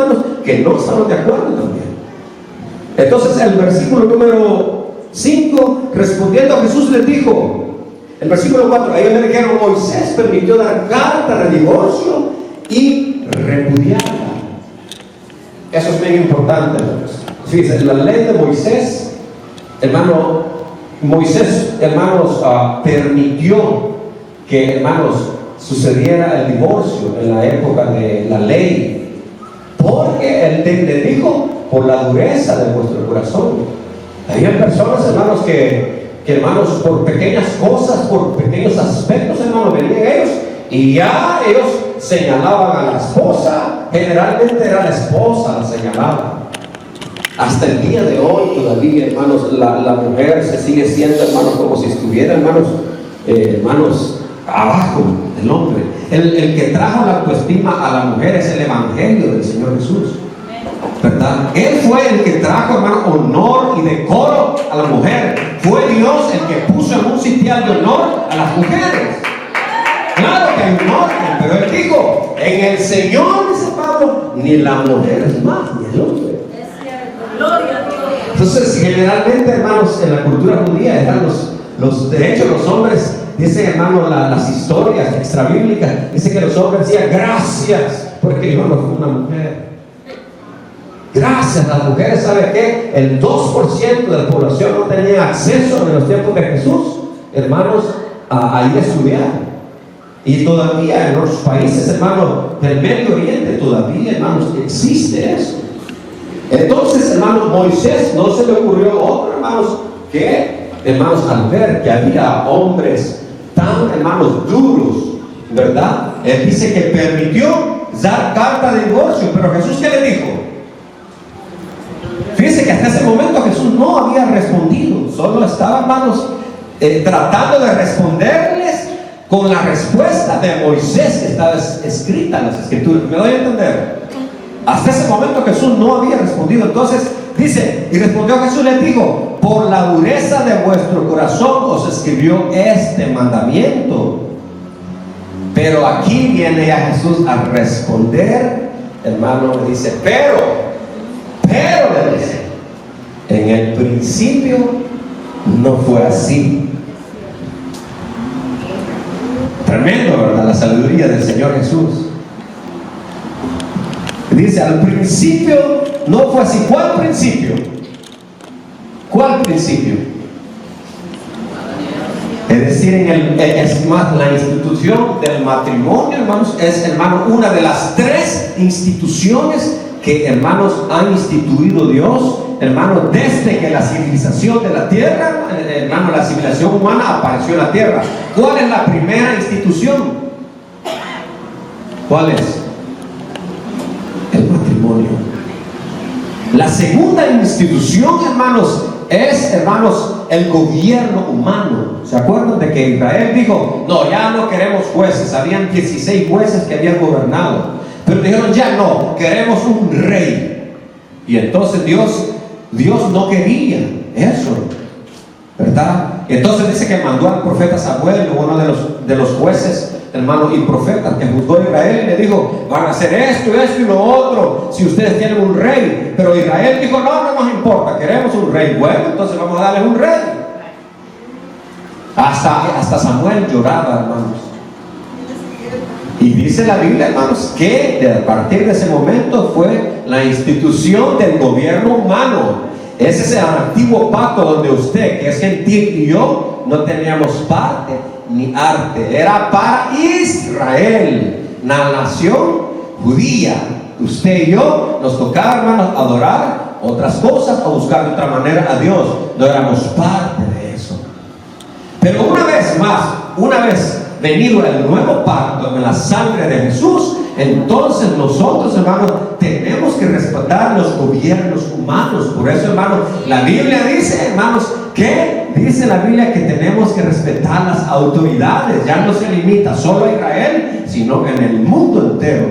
hermanos, que no estamos de acuerdo también. Entonces el versículo número 5, respondiendo Jesús les dijo, el versículo 4, ellos le dijeron, Moisés permitió dar carta de divorcio y repudiarla. Eso es bien importante, hermanos. Fíjense, la ley de Moisés, Moisés, hermanos, permitió que, hermanos, sucediera el divorcio en la época de la ley, porque él le dijo, por la dureza de vuestro corazón. Había personas, hermanos, que hermanos, por pequeñas cosas, por pequeños aspectos, hermanos, venían ellos y ya ellos señalaban a la esposa. Generalmente era la esposa la señalaba. Hasta el día de hoy todavía, hermanos, la mujer se sigue siendo, hermanos, como si estuviera, hermanos, abajo del hombre. El que trajo la autoestima a la mujer es el evangelio del Señor Jesús, ¿verdad? Él fue el que trajo, hermano, honor y decoro a la mujer. Fue Dios el que puso en un sitial de honor a las mujeres. Claro que hay un orden, pero él dijo, en el Señor, dice Pablo, ni la mujer es más, ni el hombre. Entonces, generalmente, hermanos, en la cultura judía eran de hecho, los hombres, dice, hermano, las historias extrabíblicas, dice que los hombres decían gracias, porque yo no fui una mujer. Gracias, las mujeres, ¿sabe qué? El 2% de la población no tenía acceso en los tiempos de Jesús, hermanos, a ir a estudiar. Y todavía en otros países, hermanos, del Medio Oriente, todavía, hermanos, existe eso. Entonces, hermanos, Moisés no se le ocurrió otro, hermanos, que, hermanos, al ver que había hombres tan, hermanos, duros, ¿verdad? Él dice que permitió dar carta de divorcio, pero Jesús, ¿qué le dijo? Fíjense que hasta ese momento Jesús no había respondido, solo estaba, hermanos, tratando de responderles con la respuesta de Moisés que estaba escrita en las Escrituras. ¿Me doy a entender? Hasta ese momento Jesús no había respondido. Entonces dice, y respondió Jesús, les dijo, por la dureza de vuestro corazón os escribió este mandamiento. Pero aquí viene ya Jesús a responder, hermano, le dice, pero le dice, en el principio no fue así. Tremendo, ¿verdad? La sabiduría del Señor Jesús. Dice, al principio no fue así. ¿Cuál principio? ¿Cuál principio? Es decir, es más, la institución del matrimonio, hermanos, es, hermano, una de las 3 instituciones que, hermanos, han instituido Dios, hermano, desde que la civilización de la tierra, hermano, la civilización humana apareció en la tierra. ¿Cuál es la primera institución? ¿Cuál es? El matrimonio. La segunda institución, hermanos, es, hermanos, el gobierno humano. ¿Se acuerdan de que Israel dijo, no, ya no queremos jueces? Habían 16 jueces que habían gobernado, pero dijeron, ya no, queremos un rey. Y entonces Dios no quería eso, ¿verdad? Entonces dice que mandó al profeta Samuel, uno de los jueces, hermano, y profetas que juzgó a Israel, y le dijo, van a hacer esto y lo otro si ustedes tienen un rey. Pero Israel dijo, no nos importa, queremos un rey. Bueno, entonces vamos a darle un rey. Hasta Samuel lloraba, hermanos. Y dice la Biblia, hermanos, que a partir de ese momento fue la institución del gobierno humano. Ese es el antiguo pacto donde usted, que es gentil, y yo no teníamos parte ni arte. Era para Israel, la nación judía. Usted y yo nos tocaba, hermanos, adorar otras cosas o buscar de otra manera a Dios. No éramos parte de eso. Pero una vez venido el nuevo pacto en la sangre de Jesús, entonces nosotros, hermanos, tenemos que respetar los gobiernos humanos. Por eso, hermanos, la Biblia dice, hermanos, que dice la Biblia que tenemos que respetar las autoridades. Ya no se limita solo a Israel, sino en el mundo entero.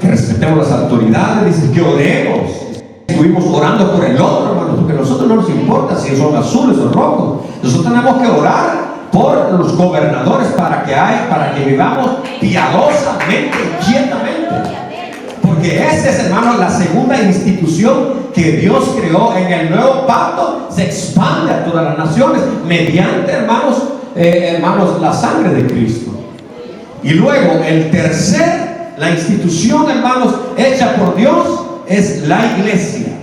Que respetemos las autoridades, dice que oremos. Estuvimos orando por el otro, hermanos, porque a nosotros no nos importa si son azules o rojos. Nosotros tenemos que orar por los gobernadores para que vivamos piadosamente, quietamente. Porque esa es, hermanos, la segunda institución que Dios creó en el nuevo pacto. Se expande a todas las naciones mediante, hermanos, la sangre de Cristo. Y luego la institución, hermanos, hecha por Dios es la iglesia.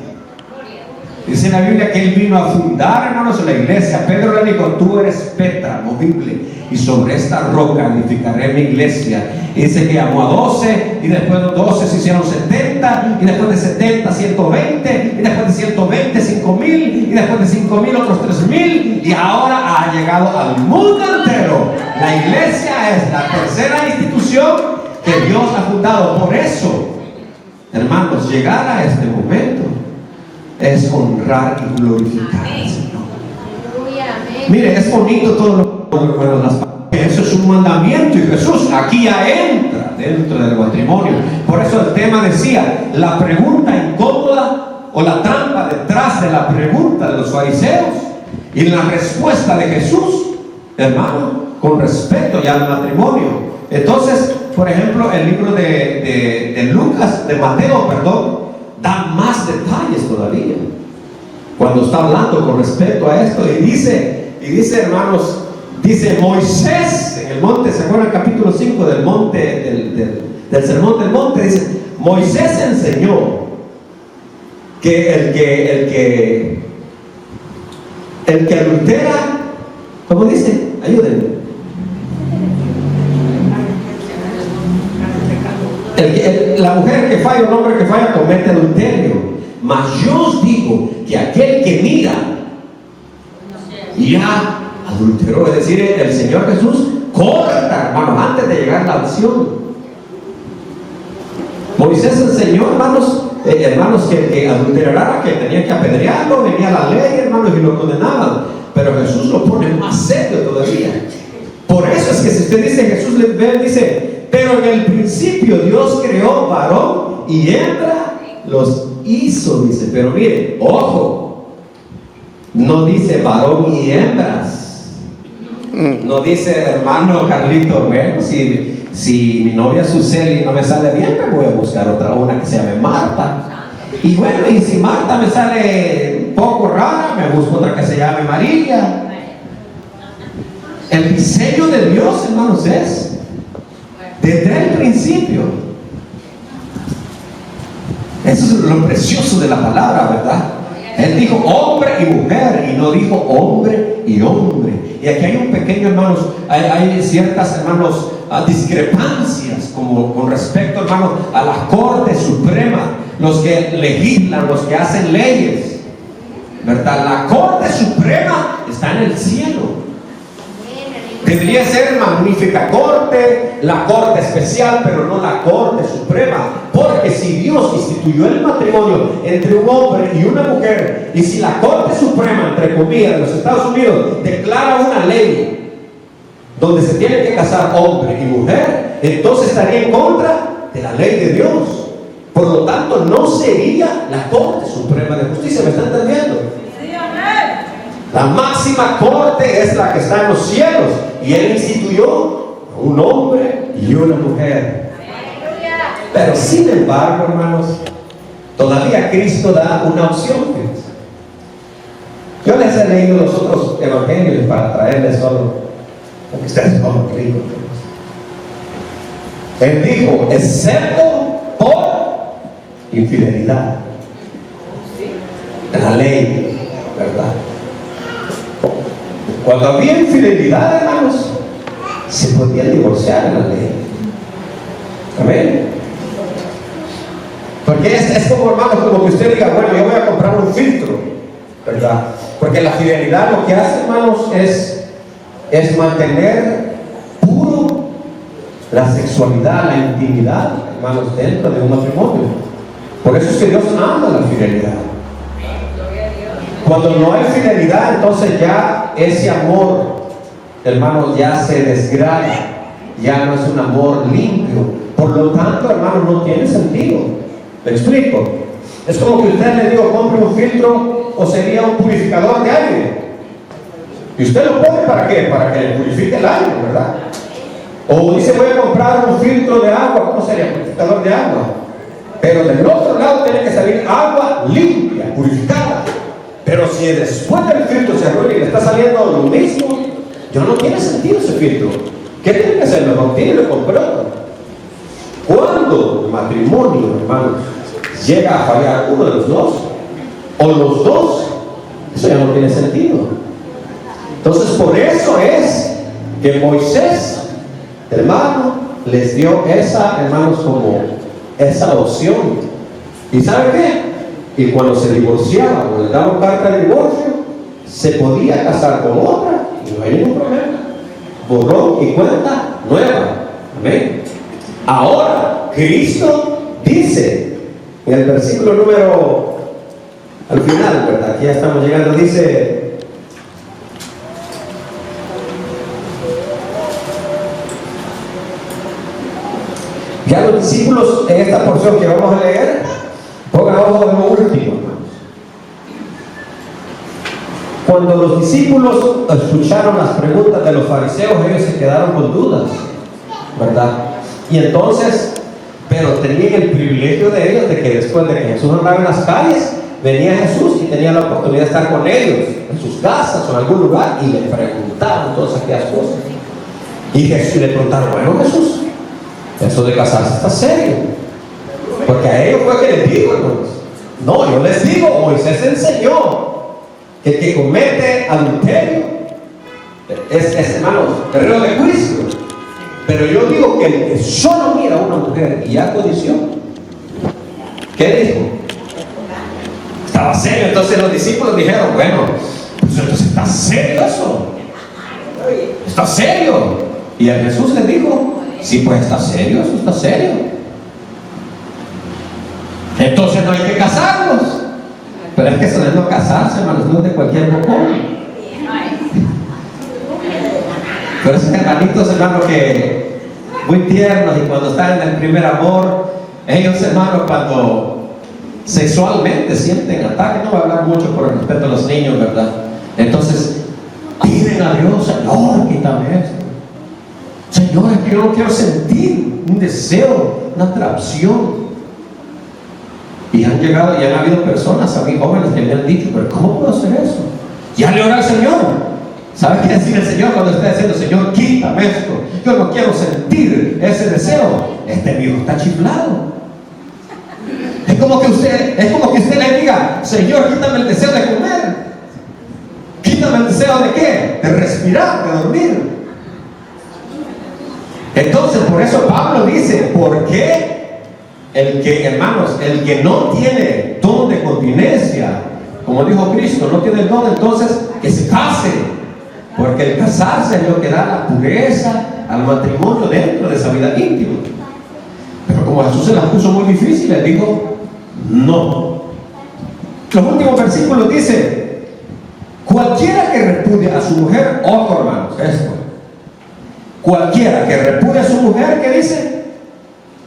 Dice la Biblia que Él vino a fundar, hermanos, la iglesia. Pedro le dijo: tú eres Petra, movible, y sobre esta roca edificaré mi iglesia. Y dice que llamó a 12, y después de 12 se hicieron 70, y después de 70 120, y después de 120 5,000, y después de 5,000 otros 3,000, y ahora ha llegado al mundo entero. La iglesia es la tercera institución que Dios ha fundado. Por eso, hermanos, llegar a este momento es honrar y glorificar al Señor. Mire, es bonito todo lo que eso es un mandamiento, y Jesús aquí ya entra dentro del matrimonio. Por eso el tema decía: la pregunta incómoda o la trampa detrás de la pregunta de los fariseos y la respuesta de Jesús, hermano, con respecto ya al matrimonio. Entonces, por ejemplo, el libro de Mateo, da más detalles todavía cuando está hablando con respecto a esto, y dice, hermanos, dice Moisés en el monte. ¿Se acuerdan? Capítulo 5 del monte, del sermón del monte, dice: Moisés enseñó que el que adultera, ¿cómo dice? Ayúdenme. La mujer que falla, el hombre que falla, comete adulterio. Mas yo os digo que aquel que mira ya adulteró. Es decir, el Señor Jesús corta, hermanos, antes de llegar a la acción. Moisés enseñó, hermanos, que adulterara, que tenía que apedrearlo. Venía la ley, hermanos, y lo condenaban. Pero Jesús lo pone más serio todavía. Por eso es que si usted dice, Jesús le ve, dice: pero en el principio Dios creó varón y hembra, los hizo, dice. Pero mire, ojo, no dice varón y hembras. No dice, hermano Carlito, bueno, si mi novia Suseli no me sale bien, me voy a buscar una que se llame Marta. Y bueno, y si Marta me sale un poco rara, me busco otra que se llame María. El diseño de Dios, hermanos, es desde el principio. Eso es lo precioso de la palabra, ¿verdad? Él dijo hombre y mujer, y no dijo hombre y hombre. Y aquí hay un pequeño, hermanos, hay ciertas, hermanos, discrepancias como con respecto, hermanos, a la Corte Suprema, los que legislan, los que hacen leyes, ¿verdad? La Corte Suprema está en el cielo. Debería ser magnífica corte, la corte especial, pero no la corte suprema. Porque si Dios instituyó el matrimonio entre un hombre y una mujer, y si la corte suprema, entre comillas, de los Estados Unidos declara una ley donde se tiene que casar hombre y mujer, entonces estaría en contra de la ley de Dios. Por lo tanto, no sería la Corte Suprema de Justicia. ¿Me están entendiendo? La máxima corte es la que está en los cielos, y Él instituyó un hombre y una mujer. Pero sin embargo, hermanos, todavía Cristo da una opción. Yo les he leído los otros evangelios para traerles solo, porque ustedes son ricos. Él dijo: excepto por infidelidad. La ley, ¿verdad? Cuando había infidelidad, hermanos, se podía divorciar en la ley. Amén. Porque es como, hermanos, como que usted diga: bueno, yo voy a comprar un filtro, ¿verdad? Porque la fidelidad lo que hace, hermanos, es mantener puro la sexualidad, la intimidad, hermanos, dentro de un matrimonio. Por eso es que Dios ama la fidelidad. Cuando no hay fidelidad, entonces ya ese amor, hermanos, ya se desgrada, ya no es un amor limpio. Por lo tanto, hermanos, no tiene sentido. ¿Me explico? Es como que usted le digo: compre un filtro, o sería un purificador de aire. Y usted lo pone ¿para qué? Para que le purifique el aire, ¿verdad? O dice: voy a comprar un filtro de agua. ¿Cómo sería? Purificador de agua. pero del otro lado tiene que salir agua limpia, purificada. Pero si después del filtro se arruina y le está saliendo lo mismo, ya no tiene sentido ese filtro. ¿Qué tiene que hacer? Mejor tíralo y comprar otro. Cuando el matrimonio, hermanos, llega a fallar uno de los dos, o los dos, eso ya no tiene sentido. Entonces, por eso es que Moisés, hermano, les dio esa, hermanos, como esa opción. ¿Y sabe qué? Y cuando se divorciaban o le daban carta de divorcio, se podía casar con otra y no hay ningún problema. Borrón y cuenta nueva. Amén. Ahora, Cristo dice en el versículo número, al final, ¿verdad? Aquí ya estamos llegando, dice: ya los discípulos en esta porción que vamos a leer, pongan ojo en lo último, hermanos. Cuando los discípulos escucharon las preguntas de los fariseos, ellos se quedaron con dudas, ¿verdad? Y entonces, pero tenían el privilegio de ellos de que después de que Jesús andaba en las calles, venía Jesús y tenía la oportunidad de estar con ellos en sus casas o en algún lugar y le preguntaban todas aquellas cosas. Y Jesús le preguntaron: bueno, Jesús, eso de casarse está serio, porque a ellos fue que les digo, hermanos. No, yo les digo, Moisés enseñó que el que comete adulterio es, hermanos, terreno de juicio. Pero yo digo que el que solo mira a una mujer y ha codició, ¿qué dijo? Estaba serio. Entonces los discípulos dijeron: bueno, pues entonces está serio eso, está serio. Y a Jesús les dijo: sí, pues está serio, eso está serio. Entonces no hay que casarlos. Pero es que eso de no casarse, hermanos, no es de cualquier bocón. Pero esos hermanitos, hermanos, que muy tiernos, y cuando están en el primer amor, ellos, hermanos, cuando sexualmente sienten ataque, no voy a hablar mucho por el respeto a los niños, ¿verdad? Entonces piden a Dios: Señor, quítame esto. Señor, es que yo no quiero sentir un deseo, una atracción. Y han llegado, y han habido personas, a mí jóvenes, que me han dicho: pero ¿cómo puedo hacer eso? Ya le oré al Señor. ¿Sabe qué decir el Señor cuando está diciendo: Señor, quítame esto? Yo no quiero sentir ese deseo. Este viejo está chiflado. Es como que usted le diga: Señor, quítame el deseo de comer. Quítame el deseo de ¿qué? De respirar, de dormir. Entonces, por eso Pablo dice: ¿por qué el que, hermanos, el que no tiene don de continencia, como dijo Cristo, no tiene el don, entonces que se case? Porque el casarse es lo que da la pureza al matrimonio dentro de esa vida íntima. Pero como Jesús se las puso muy difícil, les dijo: no. Los últimos versículos dice: cualquiera que repudie a su mujer, ojo, hermanos, esto. Cualquiera que repudie a su mujer, ¿qué dice?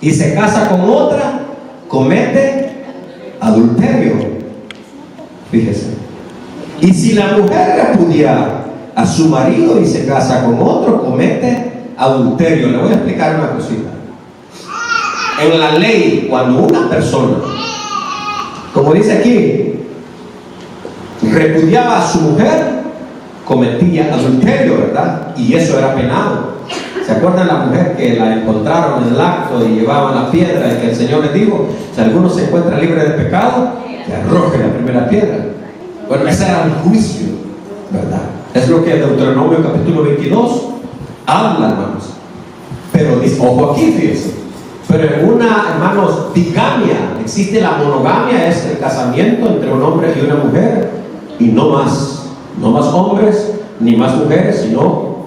Y se casa con otra, comete adulterio. Fíjese. Y si la mujer repudia a su marido y se casa con otro, comete adulterio. Le voy a explicar una cosita. En la ley, cuando una persona, como dice aquí, repudiaba a su mujer, cometía adulterio, ¿verdad? Y eso era penado. ¿Se acuerdan la mujer que la encontraron en el acto y llevaban la piedra, y que el Señor les dijo: si alguno se encuentra libre de pecado, que arroje la primera piedra? Bueno, ese era el juicio, ¿verdad? Es lo que Deuteronomio capítulo 22 habla, hermanos. Pero dice, ojo aquí, fíjense. Pero en una, hermanos, bigamia, existe la monogamia, es el casamiento entre un hombre y una mujer, y no más hombres ni más mujeres, sino